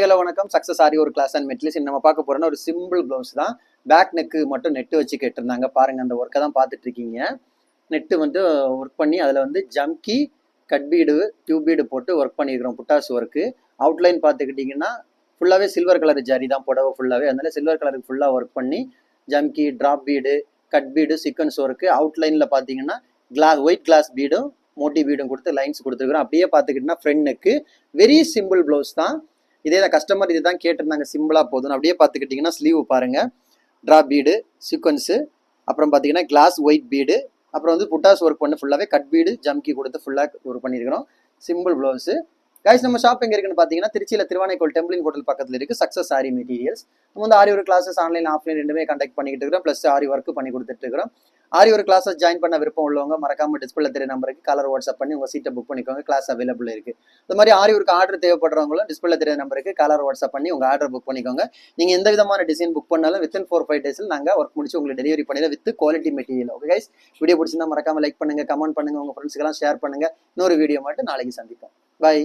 Hello வணக்கம். Success ஆரி ஒரு class and மெட்லிஸ் நம்ம பார்க்க போறோம்னா ஒரு சிம்பிள் ப்ளவுஸ் தான். பேக் நெக்கு மட்டும் நெட்டு வச்சு கேட்டிருந்தாங்க. பாருங்க, அந்த ஒர்க்கை தான் பார்த்துட்டு இருக்கீங்க. நெட்டு வந்து ஒர்க் பண்ணி அதில் வந்து ஜம்கி கட் பீடு டியூப் பீடு போட்டு ஒர்க் பண்ணியிருக்கிறோம். புட்டாஸ் ஒர்க்கு அவுட்லைன் பார்த்துக்கிட்டிங்கன்னா ஃபுல்லாகவே சில்வர் கலர் ஜரி தான் புடவை ஃபுல்லாகவே. அதனால சில்வர் கலருக்கு ஃபுல்லாக ஒர்க் பண்ணி ஜம்கி drop bead cut bead sequence work அவுட்லைனில் பார்த்தீங்கன்னா ஒயிட் கிளாஸ் பீடும் மோட்டி பீடும் கொடுத்து லைன்ஸ் கொடுத்துருக்குறோம். அப்படியே பார்த்துக்கிட்டிங்கன்னா front neck very simple blouse தான். இதே தான் கஸ்டமர் இதுதான் கேட்டிருந்தாங்க, சிம்பிளாக போதும். அப்படியே பார்த்துக்கிட்டிங்கன்னா ஸ்லீவ் பாருங்கள், ட்ராப் பீடு சீக்வன்ஸு, அப்புறம் பார்த்தீங்கன்னா கிளாஸ் ஒயிட் பீடு, அப்புறம் வந்து புட்டாஸ் ஒர்க் பண்ணி ஃபுல்லாகவே கட் பீடு ஜம்கி கொடுத்து ஃபுல்லாக ஒர்க் பண்ணியிருக்கிறோம். Simple blouse. கைஸ், நம்ம ஷாப் எங்கே இருக்குன்னு பார்த்தீங்கன்னா திருச்சியில் திருவானைக்கோள் டெம்பிளின் ஹோட்டல் பக்கத்தில் இருக்குது. சக்ஸஸ் ஆரி மெட்டீரியல்ஸ். நம்ம வந்து ஆரி ஒரு கிளாஸஸ் ஆன்லைன் ஆஃப்லைன் ரெண்டுமே கண்டக்ட் பண்ணிக்கிட்டு இருக்கிறோம். ப்ளஸ் ஆரி ஒர்க் பண்ணி கொடுத்துட்டு இருக்கிறோம். ஆரி ஒரு கிளாஸஸ் ஜாயின் பண்ண விருப்பம் உள்ளவங்க மறக்காம டிஸ்பிளே தெரிய நம்பருக்கு கலர் வாட்ஸ்அப் பண்ணி உங்கள் சீட்டை புக் பண்ணிக்கோங்க. கிளாஸ் அவைலபிள் இருக்குது. இந்த மாதிரி ஆரி ஒர்க்கு ஆர்டர் தேவைப்படுறவங்களும் டிஸ்பிளே தெரிய நம்பருக்கு கலர் வாட்ஸ்அப் பண்ணி உங்கள் ஆர்டர் புக் பண்ணிக்கோங்க. நீங்கள் எந்த விதமான டிசைன் புக் பண்ணாலும் வித்தின் 4-5 டேஸில் நாங்கள் ஒர்க் முடிச்சு உங்களுக்கு டெலிவரி பண்ணிடலாம் with quality material. Okay guys, video பிடிச்சிருந்தா மறக்காம லைக் பண்ணுங்கள், கமெண்ட் பண்ணுங்கள், உங்கள் ஃப்ரெண்ட்ஸ்க்கெல்லாம் ஷேர் பண்ணுங்கள். இன்னொரு வீடியோ மட்டும் நாளைக்கு சந்திப்போம். பை.